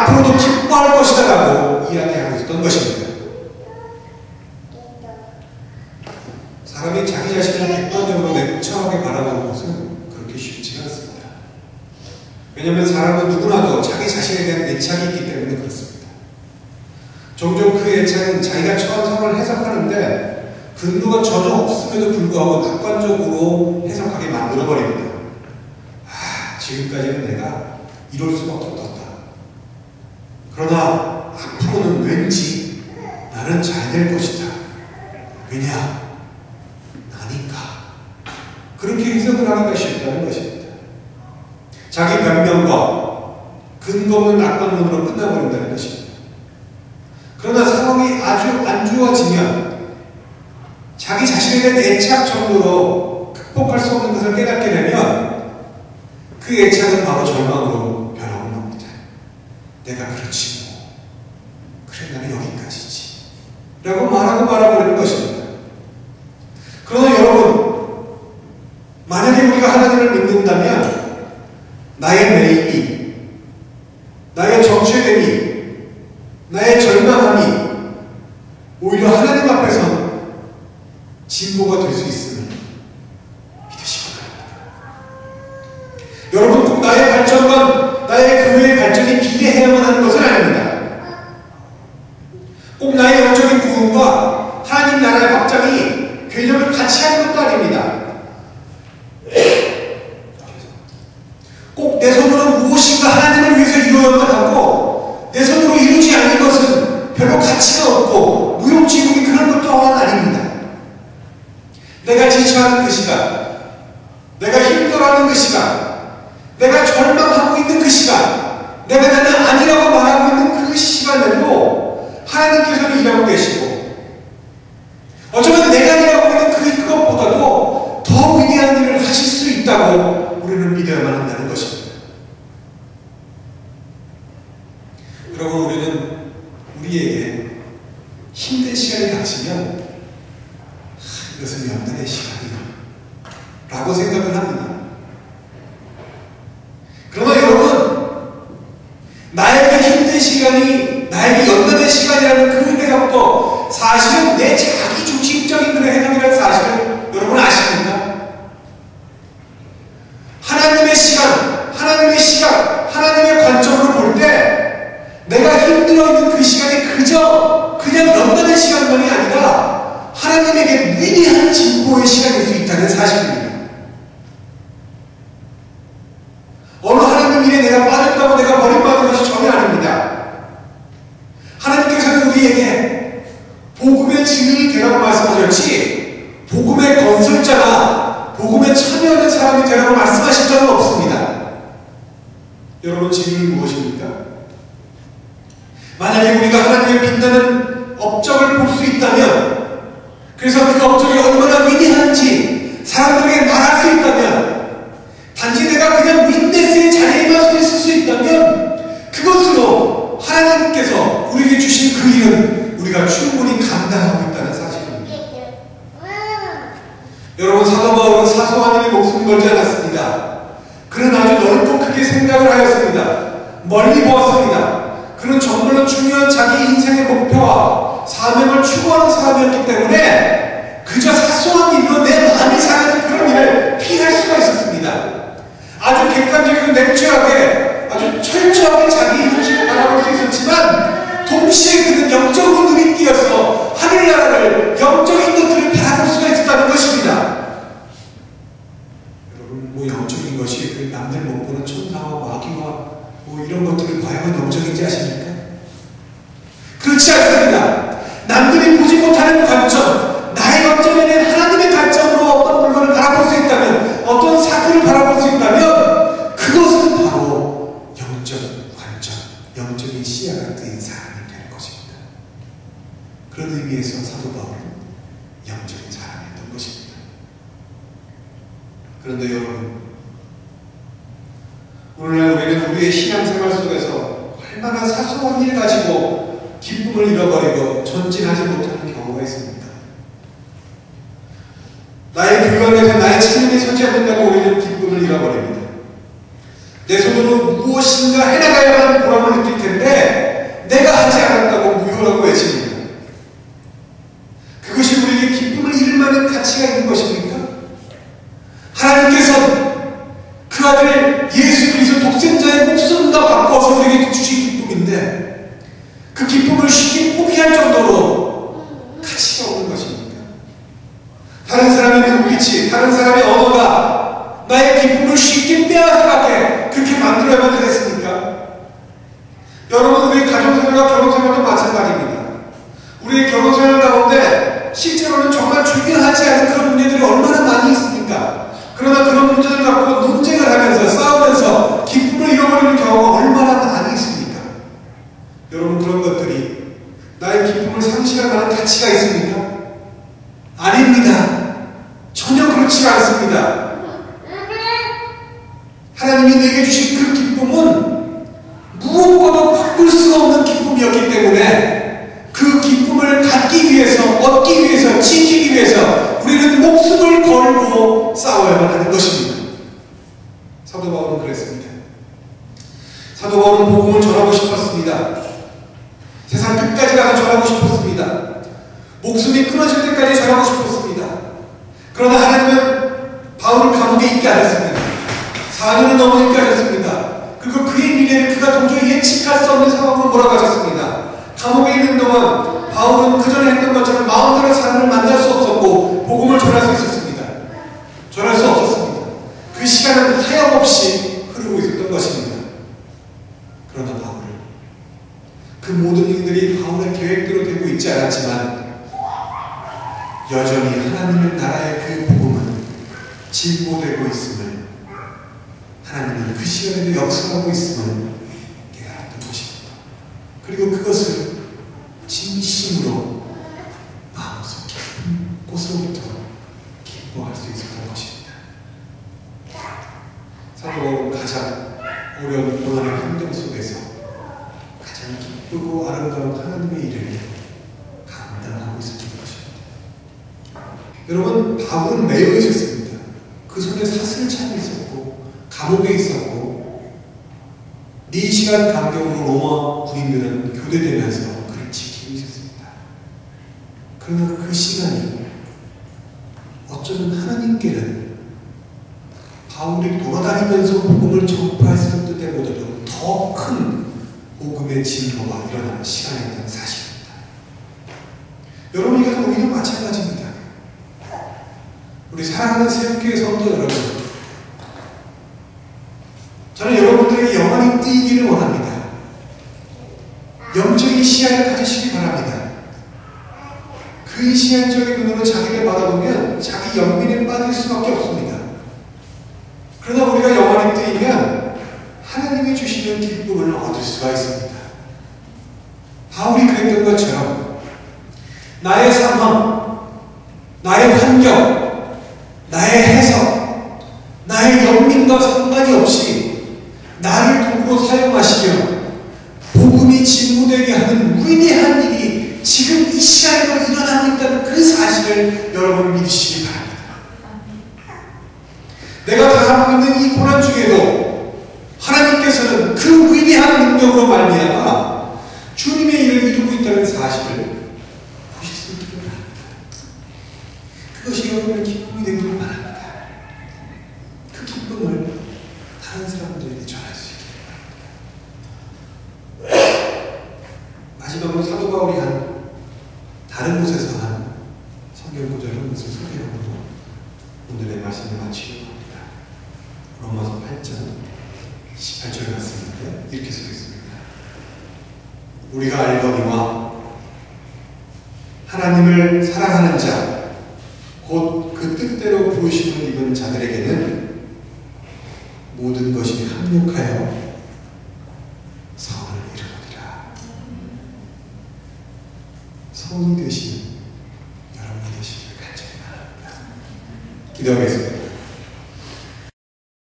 앞으로도 기뻐할 것이다 라고 이야기하고 있었던 것입니다. 사람이 자기 자신을 객관적으로 냉철하게 바라보는 것은 그렇게 쉽지가 않습니다. 왜냐하면 사람은 누구나도 자기 자신에 대한 애착이 있기 때문에 그렇습니다. 종종 그 애착은 자기가 처한 상황을 해석하는데 근거가 전혀 없음에도 불구하고 낙관적으로 해석하게 만들어버립니다. 지금까지는 내가 이럴 수밖에 없었다. 그러나 앞으로는 왠지 나는 잘 될 것이다. 왜냐? 나니까. 그렇게 해석을 하기가 쉽다는 것입니다. 자기 변명과 근거 없는 낙관론으로 끝나버린다는 것입니다. 그러나 상황이 아주 안 좋아지면 자기 자신에 대한 애착 정도로 극복할 수 없는 것을 깨닫게 되면 그 애착은 바로 절망으로 변하고 맙니다. 내가 그렇지 뭐. 그래 나는 여기까지지. 라고 말하고 말아버리는 것입니다. 그러나 여러분, 만약에 우리가 하나님을 믿는다면 나의 매입이, 나의 정체됨이, 나의 절망함이 오히려 하나님 앞에서 진보가 될 수 있음을 믿으시기 바랍니다. 여러분, 꼭 나의 발전과 나의 교회의 발전이 비례해야만 하는 것은 아닙니다. 꼭 나의 영적인 부흥과 하나님 나라의 확장이 균형을 같이 하는 것도 아닙니다. 꼭 내 손으로 무엇인가 하나님을 위해서 이루어야만 하고 내 손으로 이루지 않는 것은 별로 가치가 없고 무용지물이 그런 것도 또한 아닙니다. 내가 지쳐하는 그 시간, 내가 힘들어하는 그 시간, 내가 절망하고 있는 그 시간, 내가 나는 아니라고 말하고 있는 그 시간에도 하나님께서는 일하고 계시고 어쩌면 내가 일하고 있는 그것보다도 더 위대한 일을 하실 수 있다고 우리는 믿어야만 한다는 것입니다. 여러분, 우리는 우리에게 힘든 시간이 닥치면 이것은 연단의 시간이야 라고 생각을 합니다. 그러나 여러분, 나에게 힘든 시간이 나에게 연단의 시간이라는 그 해석도 사실은 내 자기 중심적인 그런 해석이라는 사실을 여러분 아십니까? 하나님의 시간, 하나님의 시각, 하나님의 관점으로 볼 때 내가 힘들어 있는 그 시간이 그냥 연단의 시간만이 아니라 하나님에게 위대한 진보의 시간일 수 있다는 사실입니다. 어느 하나님 일에 내가 빠졌다고 내가 버림받은 것이 전혀 아닙니다. 하나님께서는 우리에게 복음의 증인이 되라고 말씀하셨지 복음의 건설자나 복음에 참여하는 사람이 되라고 말씀하신 적은 없습니다. 여러분, 증인이 무엇입니까? 만약에 우리가 하나님의 빛나는 업적을 볼 수 있다면, 그래서 그 업적이 얼마나 위대한지 사람들에게 말할 수 있다면, 단지 내가 그냥 윈네스의 자리에만 서 있을 수 있다면 그것으로 하나님께서 우리에게 주신 그 일은 우리가 충분히 감당하고 있다는 사실입니다. 여러분, 사도 바울은 사소한 일에 목숨을 걸지 않았습니다. 그는 아주 넓고 크게 생각을 하였습니다. 멀리 보았습니다. 그는 정말로 중요한 자기 인생의 목표와 사명을 추구하는 사람이었기 때문에 그저 사소한 일로 내 마음이 상하는 그런 일을 피할 수가 있었습니다. 아주 객관적이고 냉철하게 아주 철저하게 자기 인생을 바라볼 수 있었지만 동시에 그는 영적으로 눈이 띄어서 하늘나라를 영적인 것들을 바라볼 수가 있었다는 것입니다. 여러분, 뭐 영적인 것이 남들 못 보는 천사와 마귀와 뭐 이런 것들을 과연 영적인지 아십니까? 그렇지 않습니다. 남들이 보지 못하는 관점, 나의 관점이 아닌 하나님의 관점으로 어떤 물건을 바라볼 수 있다면, 어떤 사건을 바라볼 수 있다면 그것은 바로 영적인 관점, 영적인 시야가 뜬 사람이 되는 것입니다. 그런 의미에서 사도 바울은 영적인 사람이었던 것입니다. 그런데 여러분, 오늘날 우리는 우리의 신앙생활 속에서 얼마나 사소한 일 가지고 기쁨을 잃어버리고 전진하지 못하는 경우가 있습니다. 나의 교회에서 나의 체면이 서지 않는다고 우리는 기쁨을 잃어버립니다. 내 손으로 무엇인가 해나가야만 보람을 느낄 텐데 다른 사람의 언어가 나의 기쁨을 쉽게 빼앗아가게 그렇게 만들어야만 되겠습니까? 여러분, 우리 가정생활과 결혼생활도 마찬가지입니다. 우리의 결혼생활 가운데 실제로는 정말 중요하지 않은 그런 문제들이 얼마나 많이 있습니까? 그러나 그런 문제를 갖고 논쟁을 하면서 싸우면서 기쁨을 잃어버리는 경우가 얼마나 많이 있습니까? 여러분, 그런 것들이 나의 기쁨을 상실할 만한 가치가 있습니까? 아닙니다. 전혀 그렇지 않습니다. 하나님이 내게 주신 그 기쁨은 무엇과도 바꿀 수가 없는 기쁨이었기 때문에 그 기쁨을 갖기 위해서, 얻기 위해서, 지키기 위해서 우리는 목숨을 걸고 싸워야만 하는 것입니다. 사도 바울은 그랬습니다. 사도 바울은 복음을 전하고 싶었습니다. 세상 끝까지 가서 전하고 싶었습니다. 목숨이 끊어질 때까지 전하고 싶었습니다. 그러나 하나님은 바울을 감옥에 있게 하셨습니다. 4년을 넘어 있게 하셨습니다. 그리고 그의 미래를 그가 도저히 예측할 수 없는 상황으로 몰아가셨습니다. 감옥에 있는 동안 바울은 그전에 했던 것처럼 마음대로 사람을 만날 수 없었고 복음을 전할 수 있었습니다. 전할 수 없었습니다. 그 시간은 하염없이 흐르고 있었던 것입니다. 그러나 바울은 그 모든 일들이 바울의 계획대로 되고 있지 않았지만 여전히 하나님의 나라의 그 복음은 진보되고 있음을, 하나님은 그 시간에도 역사하고 있음을 깨달았던 것입니다. 그리고 그것을 진심으로 마음속 깊은 곳으로부터 기뻐할 수 있었던 것입니다. 사도 바울은 가장 어려운 고난의 환경 속에서 가장 기쁘고 아름다운 하나님의 일을 감당하고 있었던 것입니다. 여러분, 바울은 매여 있었습니다. 그 손에 사슬을 차고 있었고 감옥에 있었고 4시간 간격으로 로마 군인들은 교대되면서 그를 지키고 있었습니다. 그러나 그 시간이 어쩌면 하나님께는 바울이 돌아다니면서 복음을 전파했을 때보다도 더 큰 복음의 진보가 일어나는 시간이었다는 사실입니다. 여러분, 이것은 우리도 마찬가지입니다. 우리 사랑하는 새롭게 성도 여러분, 저는 여러분들에게 영원히 뛰기를 원합니다. 영적인 시야를 가지시기 바랍니다. 그 시야적인 눈으로 자기를 바라보면 자기 영민에 빠질 수밖에 없습니다. 그러나 우리가 영원히 뛰면 하나님이 주시는 기쁨을 얻을 수가 있습니다. 바울이 그랬던 것처럼 나의 상황, 나의 환경, 나의 해석, 나의 영민과 상관이 없이 나를 도구로 사용하시며 복음이 진보되게 하는 위대한 일이 지금 이 시간에도 일어나고 있다는 그 사실을 여러분 믿으시기 바랍니다. 내가 당하고 있는 이 고난 중에도 하나님께서는 그 위대한 능력으로 말미암아 주님의 일을 이루고 있다는 사실을 보실 수 있기를 바랍니다. 그것이 여러분의 기쁨이 되기를 바랍니다. 그 기쁨을 다른 사람들에게 전할 수 있기를 바랍니다. 마지막으로 사도 바울이 한 다른 곳에서 한 성경 구절 한 것을 소개하고 오늘의 말씀을 마치려고 합니다. 로마서 8장 18절 말씀인데 이렇게 쓰겠습니다. 우리가 알거니와 하나님을 사랑하는 자 곧 그 뜻대로 부르심을 입은 자들에게는 모든 것이 합력하여 선을 이루느니라. 선이 되시는 여러분이 되시기를 간절히 바랍니다. 기도하겠습니다.